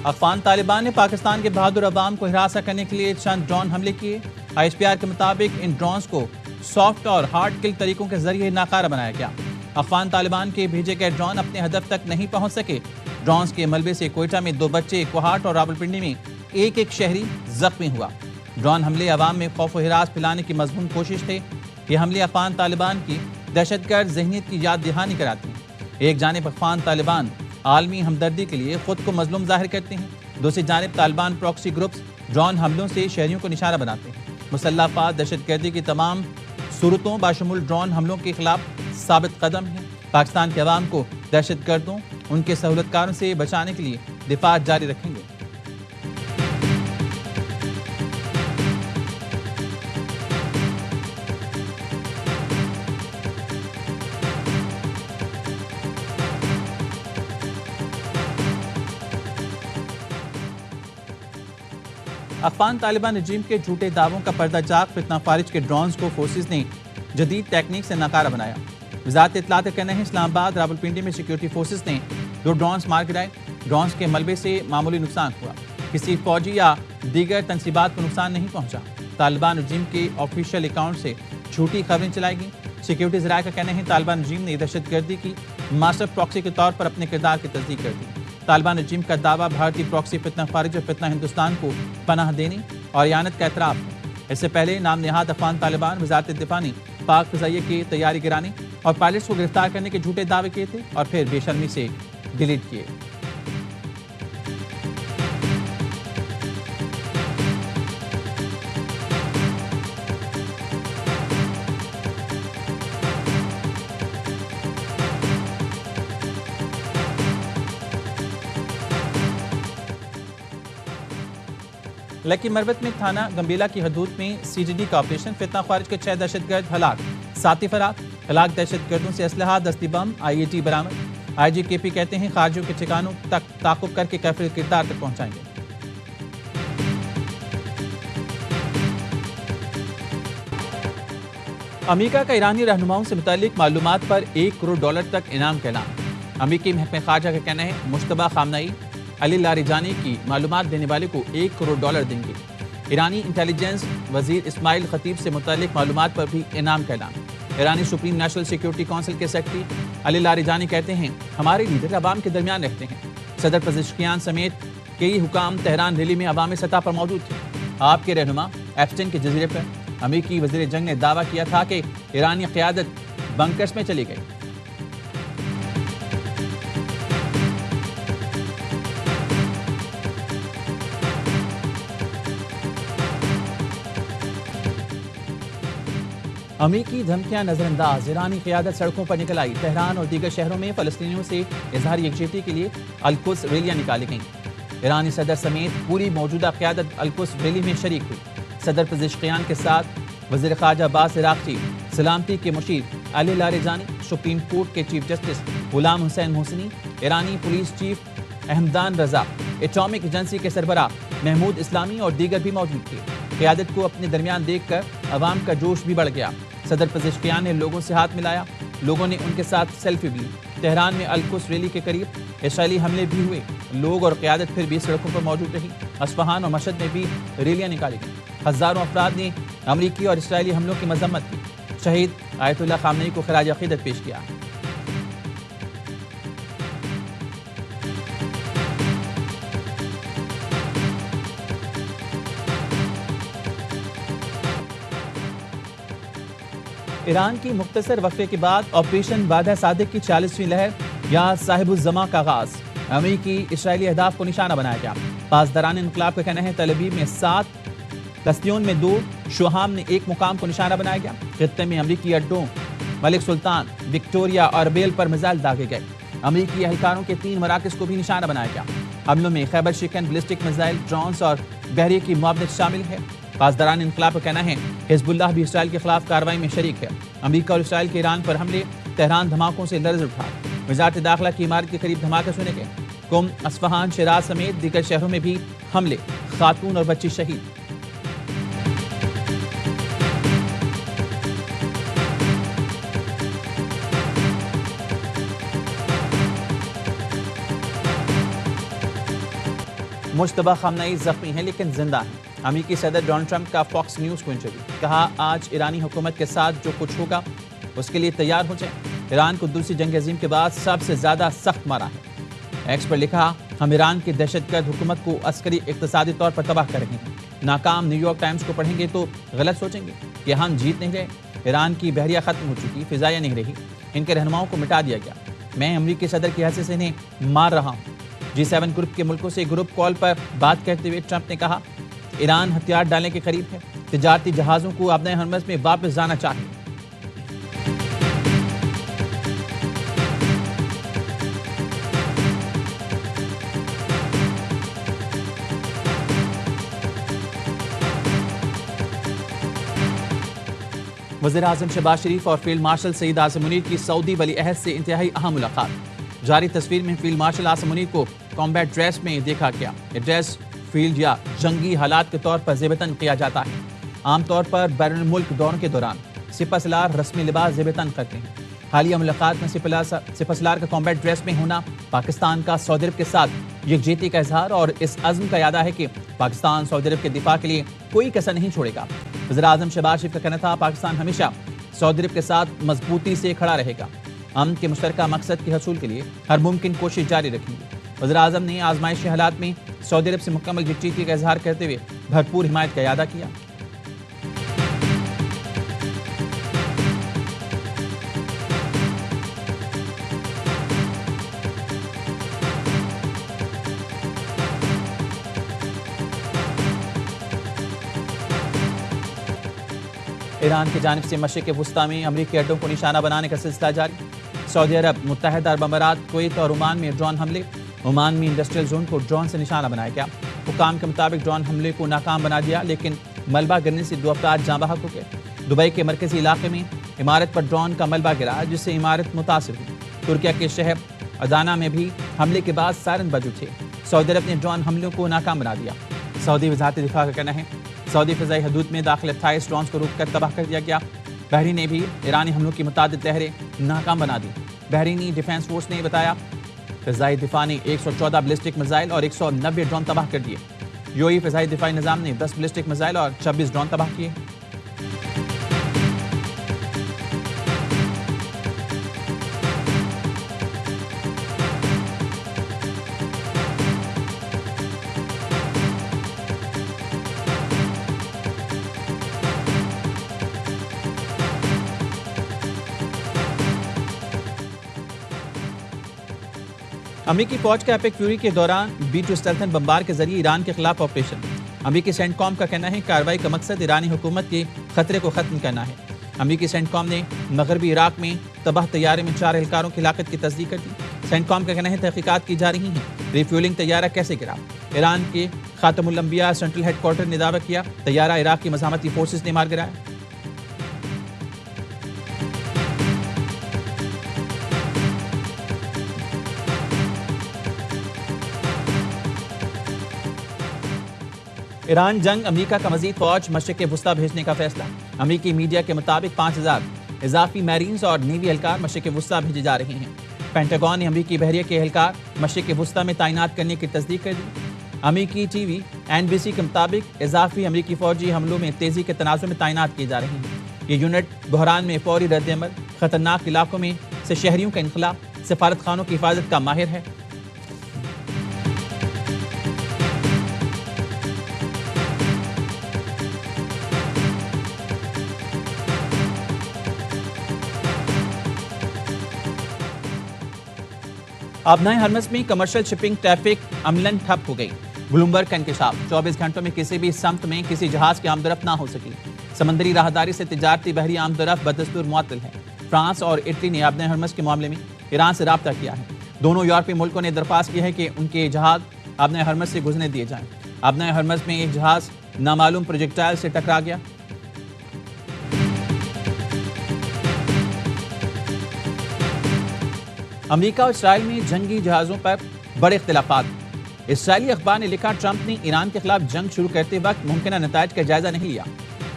افغان طالبان نے پاکستان کے بہادر عوام کو ہراساں کرنے کے لیے چند ڈرون حملے کیے۔ ISPR کے مطابق ان ڈرونز کو سافٹ اور ہارڈ کل طریقوں کے ذریعے ناکارہ بنایا گیا۔ افغان طالبان کے بھیجے گئے ڈرون اپنے ہدف تک نہیں پہنچ سکے۔ ڈرونز کے ملبے سے کوئٹہ میں 2 بچے، کوہاٹ اور راولپنڈی میں ایک شہری زخمی ہوا۔ ڈرون حملے عوام میں خوف و ہراس پھیلانے کی مضمون کوشش تھے۔ یہ حملے افغان طالبان کی دہشت گرد ذہنیت کی یاد دہانی کراتے ہیں۔ ایک جانب افغان طالبان عالمی ہمدردی کے لیے خود کو مظلوم ظاہر کرتے ہیں، دوسری جانب طالبان پراکسی گروپس ڈرون حملوں سے شہریوں کو نشانہ بناتے ہیں۔ مسلح افراد دہشت گردی کی تمام صورتوں باشمول ڈرون حملوں کے خلاف ثابت قدم ہیں۔ پاکستان کے عوام کو دہشت گردوں ان کے سہولت کاروں سے بچانے کے لیے دفاع جاری رکھیں گے۔ افغان طالبان رجیم کے جھوٹے دعووں کا پردہ چاک فتنہ فارج کے ڈرونز کو فورسز نے جدید ٹیکنیک سے ناکارہ بنایا۔ وزارت اطلاعات کا کہنا ہے اسلام آباد راولپنڈی میں سیکیورٹی فورسز نے 2 ڈرونز مار گرائے۔ ڈرونز کے ملبے سے معمولی نقصان ہوا، کسی فوجی یا دیگر تنصیبات کو نقصان نہیں پہنچا۔ طالبان رجیم کے آفیشیل اکاؤنٹ سے جھوٹی خبریں چلائی گئیں۔ سیکیورٹی ذرائع کا کہنا ہے طالبان رجیم نے دہشت گردی کی ماسٹر پراکسی کے طور پر اپنے کردار کی تصدیق کر دی۔ طالبان رجیم کا دعویٰ بھارتی پراکسی فتنہ فارج اور فتنہ ہندوستان کو پناہ دینے اور اعانت کا اعتراف ہے۔ اس سے پہلے نام نہاد افغان طالبان وزارت دفاع نے پاک فضائیہ کی تیاری گرانے اور پائلٹس کو گرفتار کرنے کے جھوٹے دعوے کیے تھے اور پھر بے شرمی سے ڈیلیٹ کیے۔ لکی مروت میں تھانہ گمبیلا کی حدود میں CGD کا آپریشن، فتنہ خارج کے 6 دہشت گرد ہلاک، 7 فرار۔ ہلاک دہشت گردوں سے اسلحہ، دستی بم، IED برآمد۔ IGKP کہتے ہیں خارجیوں کے ٹھکانوں تک تعاقب کر کے کیفر کردار تک پہنچائیں گے۔ امریکہ کا ایرانی رہنماؤں سے متعلق معلومات پر $1 کروڑ تک انعام کا اعلان۔ امریکی محکمہ خارجہ کا کہنا ہے مشتبہ خامنئی علی لاریجانی کی معلومات دینے والے کو $1 کروڑ دیں گے۔ ایرانی انٹیلیجنس وزیر اسماعیل خطیب سے متعلق معلومات پر بھی انعام کا اعلان۔ ایرانی سپریم نیشنل سیکیورٹی کونسل کے سیکرٹری علی لاریجانی کہتے ہیں ہمارے لیڈر عوام کے درمیان رہتے ہیں۔ صدر پزشکیان سمیت کئی حکام تہران ریلی میں عوامی سطح پر موجود تھے۔ آپ کے رہنما ایپسٹن کے جزیرے پر امریکی وزیر جنگ نے دعویٰ کیا تھا کہ ایرانی قیادت بنکرز میں چلی گئی۔ امریکی دھمکیاں نظر انداز، ایرانی قیادت سڑکوں پر نکل آئی۔ تہران اور دیگر شہروں میں فلسطینیوں سے اظہار یکجہتی کے لیے القدس ریلیاں نکالی گئیں۔ ایرانی صدر سمیت پوری موجودہ قیادت القدس ریلی میں شریک ہوئی۔ صدر پزشکیان کے ساتھ وزیر خارجہ عباس عراقچی، سلامتی کے مشیر علی لاریجانی، سپریم کورٹ کے چیف جسٹس غلام حسین محسنی، ایرانی پولیس چیف احمدان رضا، ایٹامک ایجنسی کے سربراہ محمود اسلامی اور دیگر بھی موجود تھے۔ قیادت کو اپنے درمیان دیکھ کر عوام کا جوش بھی بڑھ گیا۔ صدر پزشکیان نے لوگوں سے ہاتھ ملایا، لوگوں نے ان کے ساتھ سیلفی بھی لی۔ تہران میں القدس ریلی کے قریب اسرائیلی حملے بھی ہوئے، لوگ اور قیادت پھر بھی سڑکوں پر موجود رہی۔ اصفہان اور مشہد میں بھی ریلیاں نکالی گئیں۔ ہزاروں افراد نے امریکی اور اسرائیلی حملوں کی مذمت کی، شہید آیت اللہ خامنئی کو خراج عقیدت پیش کیا۔ ایران کی مختصر وقفے کے بعد آپریشن بادہ صادق کی 40ویں لہر یا صاحب الزماں کا آغاز، امریکی اسرائیلی اہداف کو نشانہ بنایا گیا۔ پاسداران انقلاب کا کہنا ہے تل ابیب میں 7، کستیون میں 2، شوہام نے 1 مقام کو نشانہ بنایا گیا۔ خطے میں امریکی اڈوں ملک سلطان، وکٹوریا اور بیل پر میزائل داغے گئے۔ امریکی اہلکاروں کے 3 مراکز کو بھی نشانہ بنایا گیا۔ حملوں میں خیبر شکن، بلسٹک میزائل، ڈرونز اور بحریے کی معاونت شامل ہے۔ پاسداران انقلاب کا کہنا ہے حزب اللہ بھی اسرائیل کے خلاف کارروائی میں شریک ہے۔ امریکہ اور اسرائیل کے ایران پر حملے، تہران دھماکوں سے لرز اٹھا۔ وزارت داخلہ کی عمارت کے قریب دھماکے سنے گئے۔ قم، اصفہان، شیراز سمیت دیگر شہروں میں بھی حملے، خاتون اور بچی شہید۔ مشتبہ خامنئی زخمی ہیں لیکن زندہ ہیں۔ امریکی صدر ڈونلڈ ٹرمپ کا فاکس نیوز کو انٹرویو، کہا آج ایرانی حکومت کے ساتھ جو کچھ ہوگا اس کے لیے تیار ہو جائیں۔ ایران کو دوسری جنگ عظیم کے بعد سب سے زیادہ سخت مارا ہے۔ ایکس پر لکھا، ہم ایران کی دہشت گرد حکومت کو عسکری اقتصادی طور پر تباہ کر رہے ہیں۔ ناکام نیو یارک ٹائمز کو پڑھیں گے تو غلط سوچیں گے کہ ہم جیت نہیں رہے۔ ایران کی بحریہ ختم ہو چکی، فضائیہ نہیں رہی، ان کے رہنماؤں کو مٹا دیا گیا۔ میں امریکی صدر کی حیثیت سے انہیں مار رہا ہوں۔ G7 گروپ کے ملکوں سے گروپ کال پر بات کرتے ہوئے ٹرمپ نے کہا، ایران ہتھیار ڈالنے کے قریب ہے، تجارتی جہازوں کو ابن ہرمز میں واپس جانا چاہیے۔ وزیر اعظم شہباز شریف اور فیلڈ مارشل سعید عاصم منیر کی سعودی ولی عہد سے انتہائی اہم ملاقات۔ جاری تصویر میں فیلڈ مارشل عاصم منیر کو کامبیٹ ڈریس میں دیکھا گیا۔ یہ ڈریس فیلڈ یا جنگی حالات کے طور پر زیب تن کیا جاتا ہے۔ عام طور پر بیرون ملک دوروں کے دوران سپہ سالار رسمی لباس زیب تن کرتے ہیں۔ حالیہ ملاقات میں سپہ سالار کا کامبیٹ ڈریس میں ہونا پاکستان کا سعودی عرب کے ساتھ یکجہتی کا اظہار اور اس عزم کا اعادہ ہے کہ پاکستان سعودی عرب کے دفاع کے لیے کوئی کسر نہیں چھوڑے گا۔ وزیر اعظم شہباز شریف کا کہنا تھا، پاکستان ہمیشہ سعودی عرب کے ساتھ مضبوطی سے کھڑا رہے گا۔ ہم کے مشترکہ مقصد کے حصول کے لیے ہر ممکن کوشش جاری رکھیں گے۔ وزیر اعظم نے آزمائشی حالات میں سعودی عرب سے مکمل یکجہتی کا اظہار کرتے ہوئے بھرپور حمایت کا اعادہ کیا۔ ایران کی جانب سے مشرق وسطیٰ میں امریکی اڈوں کو نشانہ بنانے کا سلسلہ جاری۔ سعودی عرب، متحدہ عرب امارات، کویت اور عمان میں ڈرون حملے۔ عمان میں انڈسٹریل زون کو ڈرون سے نشانہ بنایا گیا۔ حکام کے مطابق ڈرون حملے کو ناکام بنا دیا، لیکن ملبہ گرنے سے 2 افراد جاں بحق ہو گئے۔ دبئی کے مرکزی علاقے میں عمارت پر ڈرون کا ملبہ گرا، جس سے عمارت متاثر ہوئی۔ ترکیہ کے شہر ادانا میں بھی حملے کے بعد سائرن بج اٹھے۔ سعودی عرب نے ڈرون حملوں کو ناکام بنا دیا۔ سعودی وزارت دفاع کا کہنا ہے، سعودی فضائی حدود میں داخل 28 ڈرونز کو روک کر تباہ کر دیا گیا۔ بحرین نے بھی ایرانی حملوں کی متعدد لہریں ناکام بنا دی۔ بحرینی ڈیفنس فورس نے بتایا، فضائی دفاع نے 114 بلسٹک میزائل اور 190 ڈرون تباہ کر دیے۔ UAE فضائی دفاعی نظام نے 10 بلسٹک میزائل اور 26 ڈرون تباہ کیے۔ امریکی فوج کا ایپک فیوری کے دوران B-2 اسٹیلتھ بمبار کے ذریعے ایران کے خلاف آپریشن۔ امریکی سینٹ کام کا کہنا ہے، کارروائی کا مقصد ایرانی حکومت کے خطرے کو ختم کرنا ہے۔ امریکی سینٹ کام نے مغربی عراق میں تباہ طیارے میں 4 اہلکاروں کی ہلاکت کی تصدیق کر دی۔ سینٹ کام کا کہنا ہے، تحقیقات کی جا رہی ہیں، ری فیولنگ طیارہ کیسے گرا۔ ایران کے خاتم الانبیاء سینٹرل ہیڈ کوارٹر نے دعویٰ کیا، طیارہ عراق کی مزاحمتی فورسز نے مار گرایا۔ ایران جنگ، امریکہ کا مزید فوج مشرق وسطیٰ بھیجنے کا فیصلہ۔ امریکی میڈیا کے مطابق 5000 اضافی میرینز اور نیوی اہلکار مشرق وسطیٰ بھیجے جا رہے ہیں۔ پینٹاگون نے امریکی بحریہ کے اہلکار مشرق وسطیٰ میں تعینات کرنے کی تصدیق کر دی۔ امریکی ٹی وی NBC کے مطابق اضافی امریکی فوجی حملوں میں تیزی کے تناظر میں تعینات کیے جا رہے ہیں۔ یہ یونٹ بحران میں فوری رد عمل، خطرناک علاقوں میں سے شہریوں کا انخلاء، سفارت خانوں کی حفاظت کا ماہر ہے۔ ابنائے ہرمز میں کمرشل شپنگ ٹریفک عملاً ٹھپ ہو گئی۔ بلومبرگ کا انکشاف، 24 گھنٹوں میں کسی بھی سمت میں کسی جہاز کی آمد و رفت نہ ہو سکی۔ سمندری راہداری سے تجارتی بحری آمد و رفت بدستور معطل ہے۔ فرانس اور اٹلی نے ابنائے ہرمز کے معاملے میں ایران سے رابطہ کیا ہے۔ دونوں یورپی ملکوں نے درخواست کی ہے کہ ان کے جہاز ابنائے ہرمز سے گزرنے دیے جائیں۔ ابنائے ہرمز میں ایک جہاز نامعلوم پروجیکٹائل سے ٹکرا گیا۔ امریکہ اور اسرائیل میں جنگی جہازوں پر بڑے اختلافات۔ اسرائیلی اخبار نے لکھا، ٹرمپ نے ایران کے خلاف جنگ شروع کرتے وقت ممکنہ نتائج کا جائزہ نہیں لیا۔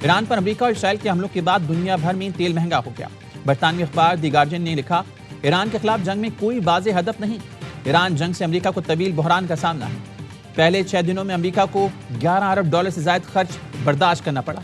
ایران پر امریکہ اور اسرائیل کے حملوں کے بعد دنیا بھر میں تیل مہنگا ہو گیا۔ برطانوی اخبار دی گارڈین نے لکھا، ایران کے خلاف جنگ میں کوئی واضح ہدف نہیں، ایران جنگ سے امریکہ کو طویل بحران کا سامنا ہے۔ پہلے 6 دنوں میں امریکہ کو $11 ارب سے زائد خرچ برداشت کرنا پڑا۔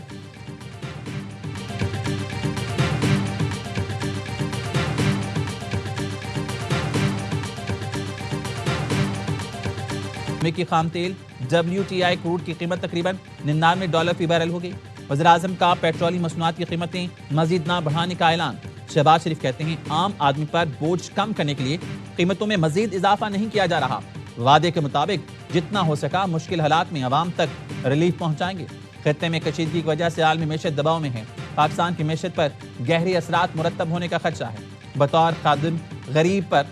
امریکی خام تیل WTI کروڈ کی قیمت تقریباً $99 فی بیرل ہو گئی۔ وزیراعظم کا پیٹرولیم مصنوعات کی قیمتیں مزید نہ بڑھانے کا اعلان۔ شہباز شریف کہتے ہیں عام آدمی پر بوجھ کم کرنے کے لیے قیمتوں میں مزید اضافہ نہیں کیا جا رہا، وعدے کے مطابق جتنا ہو سکا مشکل حالات میں عوام تک ریلیف پہنچائیں گے۔ خطے میں کشیدگی کی وجہ سے عالمی معیشت دباؤ میں ہے، پاکستان کی معیشت پر گہرے اثرات مرتب ہونے کا خدشہ ہے۔ بطور خادم غریب پر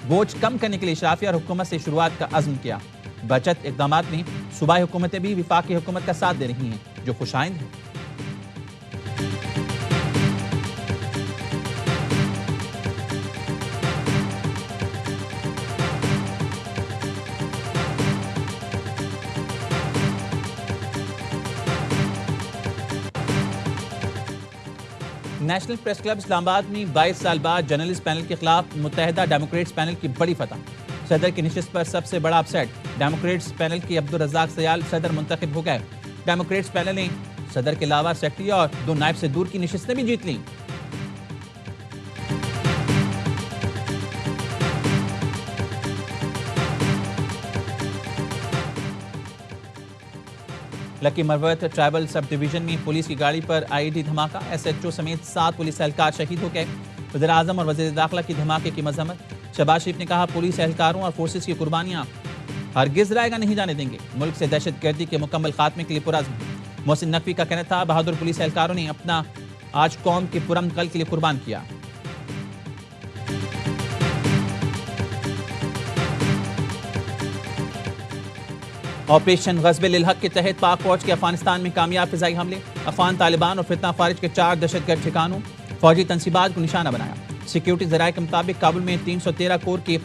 بوجھ کم کرنے کے لیے اشرافیہ اور حکومت سے شروعات کا عزم کیا۔ بچت اقدامات میں صوبائی حکومتیں بھی وفاقی حکومت کا ساتھ دے رہی ہیں، جو خوشائند ہے۔ نیشنل پریس کلب اسلام آباد میں 22 سال بعد جرنلسٹ پینل کے خلاف متحدہ ڈیموکریٹس پینل کی بڑی فتح۔ صدر کی نشست پر سب سے بڑا اپسیٹ، ڈیموکریٹس پینل کے عبدالرزاق سیال صدر منتخب ہو گئے۔ ڈیموکریٹس پینل نے صدر کے علاوہ سیکرٹری اور 2 نائب سے دور کی نشستیں بھی جیت لیں۔ لکی مروت ٹرائبل سب ڈویژن میں پولیس کی گاڑی پر IED دھماکہ، SHO سمیت 7 پولیس اہلکار شہید ہو گئے۔ وزیر اعظم اور وزیر داخلہ کی دھماکے کی مذمت۔ شہباز شریف نے کہا پولیس اہلکاروں اور فورسز کی قربانیاں ہرگز رائے گا نہیں جانے دیں گے، ملک سے دہشت گردی کے مکمل خاتمے کے لیے پرعزم ہیں۔ محسن نقوی کا کہنا تھا بہادر پولیس اہلکاروں نے اپنا آج قوم کے پرامن کل کے لیے قربان کیا۔ آپریشن غزب للحق کے تحت پاک فوج کے افغانستان میں کامیاب فضائی حملے، افغان طالبان اور فتنہ فارج کے 4 دہشت گرد ٹھکانوں، فوجی تنصیبات کو نشانہ بنایا۔ سیکیورٹی ذرائع کے مطابق کابل میں 313 کور کے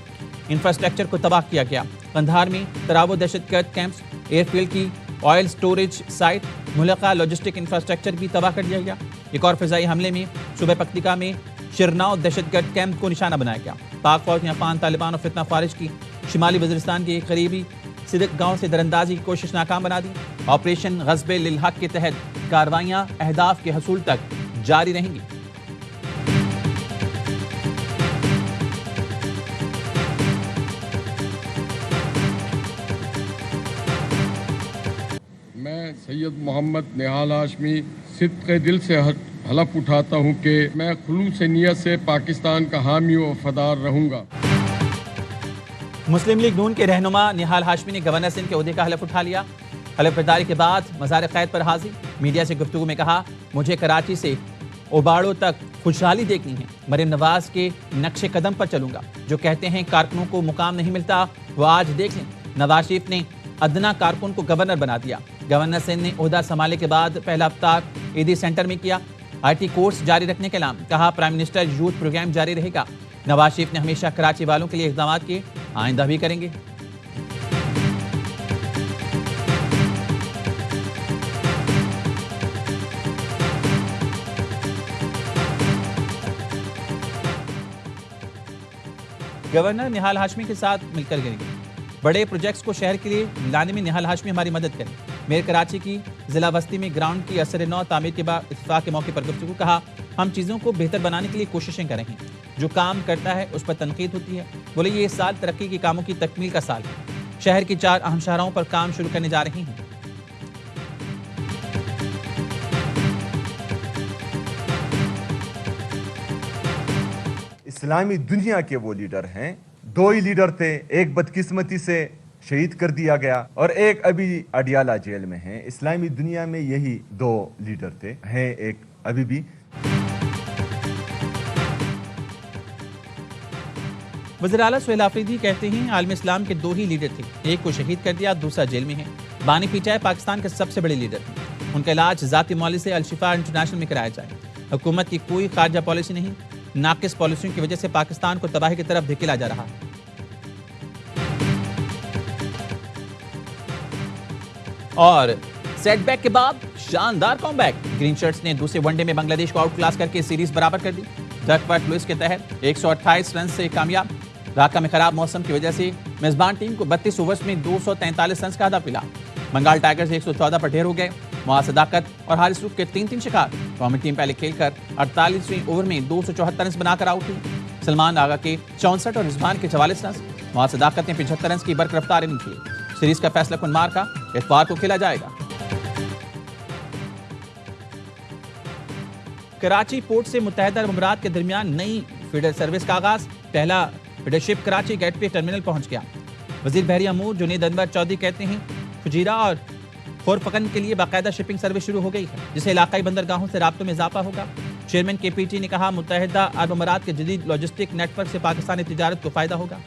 انفراسٹرکچر کو تباہ کیا گیا۔ قندھار میں تراو دہشت گرد کیمپس، ایئر فیلڈ کی آئل سٹوریج سائٹ، ملحقہ لاجسٹک انفراسٹرکچر بھی تباہ کر دیا گیا۔ ایک اور فضائی حملے میں صوبہ پکتیکا میں شرناؤ دہشت گرد کیمپ کو نشانہ بنایا گیا۔ پاک فوج نے افغان طالبان اور فتنہ فارج کی شمالی وزیرستان کے ایک قریبی صدق گاؤں سے درندازی کی کوشش ناکام بنا دی۔ آپریشن غزب للحق کے تحت کارروائیاں اہداف کے حصول تک جاری رہیں گی۔ میں سید محمد نہال ہاشمی صدق دل سے حلف اٹھاتا ہوں کہ میں خلوص نیت سے پاکستان کا حامی و وفادار رہوں گا۔ مسلم لیگ نون کے رہنما نہال ہاشمی نے گورنر سندھ کے عہدے کا حلف اٹھا لیا۔ حلف برداری کے بعد مزار قید پر حاضر، میڈیا سے گفتگو میں کہا مجھے کراچی سے اوباڑوں تک خوشحالی دیکھنی ہے، مریم نواز کے نقش قدم پر چلوں گا۔ جو کہتے ہیں کارکنوں کو مقام نہیں ملتا وہ آج دیکھ لیں۔ نواز شریف نے ادنا کارکن کو گورنر بنا دیا۔ گورنر سندھ نے عہدہ سنبھالنے کے بعد پہلا افطار عیدی سینٹر میں کیا۔ IT کورس جاری رکھنے کا اعلان، کہا پرائم منسٹر یوتھ پروگرام جاری رہے گا۔ نواز شریف نے ہمیشہ کراچی والوں کے لیے اقدامات کیے، آئندہ بھی کریں گے۔ گورنر نہال ہاشمی کے ساتھ مل کر کریں گے، بڑے پروجیکٹس کو شہر کے لیے لانے میں نہال ہاشمی ہماری مدد کریں۔ میئر کراچی کی ضلع وسطی میں گراؤنڈ کی اثر نو تعمیر کے بعد اتفاق کے موقع پر گفتگو، کہا ہم چیزوں کو بہتر بنانے کے لیے کوششیں کر رہے ہیں، جو کام کرتا ہے اس پر تنقید ہوتی ہے۔ بولے یہ سال ترقی کے کاموں کی تکمیل کا سال ہے، شہر کی 4 اہم شاہراہوں پر کام شروع کرنے جا رہے ہیں۔ اسلامی دنیا کے وہ لیڈر ہیں، 2 ہی لیڈر تھے، ایک بدقسمتی سے شہید کر دیا گیا اور ایک ابھی اڈیالہ جیل میں ہیں۔ اسلامی دنیا میں یہی 2 لیڈر تھے، ہیں ایک ابھی بھی۔ وزیر اعلیٰ سہیل آفریدی کہتے ہیں عالم اسلام کے 2 ہی لیڈر تھے، ایک کو شہید کر دیا، دوسرا جیل میں ہے۔ بانی پیچائے پاکستان کے سب سے بڑے لیڈر ہیں، ان کا علاج ذاتی معالجے سے الشفا انٹرنیشنل میں کرایا جائے۔ حکومت کی کوئی خارجہ پالیسی نہیں، ناقص پالیسیوں کی وجہ سے پاکستان کو تباہی کی طرف دھکیلا جا رہا ہے۔ اور سیٹ بیک کے بعد شاندار کم بیک، گرین شرٹس نے دوسرے ون ڈے میں بنگلہ دیش کو آؤٹ کلاس کر کے سیریز برابر کر دی۔ ڈک ورتھ لوئس کے تحت 128 رن سے کامیاب۔ ڈھاکہ میں خراب موسم کی وجہ سے میزبان ٹیم کو 32 اوورز میں 243 رنز کا ہدف ملا۔ بنگال ٹائگرز 114 پر ڈھیر ہو گئے۔ معاذ صداقت اور حارث روف کے 3 شکار۔ قومی ٹیم پہلے کھیل کر 48ویں اوور میں 274 رنز بنا کر آؤٹ ہوئی۔ سلمان آغا کے 64 اور رضوان کے 44 رنز۔ معاذ صداقت نے 75 رنز کی برق رفتار اننگ کی۔ سیریز کا فیصلہ کن مارکا اتوار کو کھیلا جائے گا۔ کراچی پورٹ سے متحدہ عرب امارات کے درمیان نئی فیڈر سروس کا آغاز۔ پہلا فیڈر شپ کراچی گیٹ وے ٹرمینل پہنچ گیا۔ وزیر بحری امور جنید انور چودھری کہتے ہیں فجیرہ اور خورفکن کے لیے باقاعدہ شپنگ سروس شروع ہو گئی ہے، جس سے علاقائی بندرگاہوں سے رابطوں میں اضافہ ہوگا۔ چیئرمین کے پی ٹی نے کہا متحدہ عرب امارات کے جدید لاجسٹک نیٹ ورک سے پاکستانی تجارت کو فائدہ ہوگا۔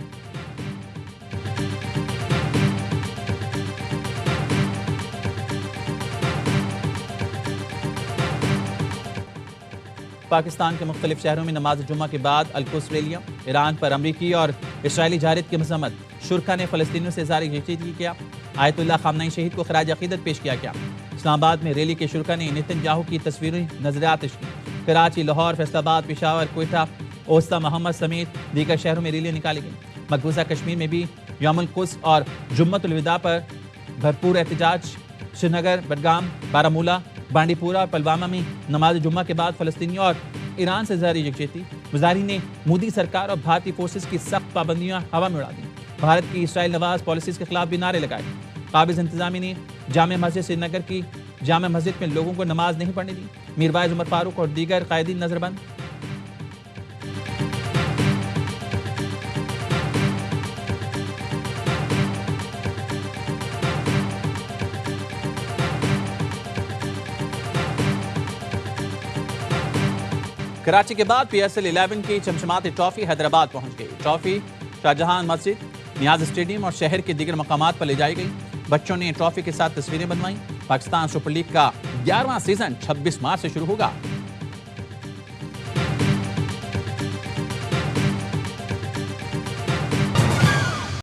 پاکستان کے مختلف شہروں میں نماز جمعہ کے بعد القدس ریلیاں۔ ایران پر امریکی اور اسرائیلی جارحیت کی مذمت۔ شرکا نے فلسطینیوں سے اظہار یکجہتی کیا۔ آیت اللہ خامنئی شہید کو خراج عقیدت پیش کیا گیا۔ اسلام آباد میں ریلی کے شرکا نے نتن یاہو کی تصویریں نظر آتش کی۔ کراچی، لاہور، فیصل آباد، پشاور، کوئٹہ، اوسطا محمد سمیت دیگر شہروں میں ریلیاں نکالی گئیں۔ مقبوضہ کشمیر میں بھی یوم القدس اور جمعۃ الوداع پر بھرپور احتجاج۔ سری نگر، بڈگام، بارہمولہ، بانڈی پورہ اور پلوامہ میں نماز جمعہ کے بعد فلسطینیوں اور ایران سے ظاہری یکجہتی۔ مظاہرین نے مودی سرکار اور بھارتی فورسز کی سخت پابندیاں ہوا میں اڑا دیں۔ بھارت کی اسرائیل نواز پالیسیز کے خلاف بھی نعرے لگائے۔ قابض انتظامیہ نے جامع مسجد سری نگر کی جامع مسجد میں لوگوں کو نماز نہیں پڑھنے دی۔ میر وائز عمر فاروق اور دیگر قائدین نظر بند۔ کراچی کے بعد پی ایس ایل 11 کی چمچماتی ٹرافی حیدرآباد پہنچ گئی۔ ٹرافی شاہجہاں مسجد، نیاز اسٹیڈیم اور شہر کے دیگر مقامات پر لے جائی گئی۔ بچوں نے ٹرافی کے ساتھ تصویریں بنوائیں۔ پاکستان سپر لیگ کا 11واں سیزن 26 مارچ سے شروع ہوگا۔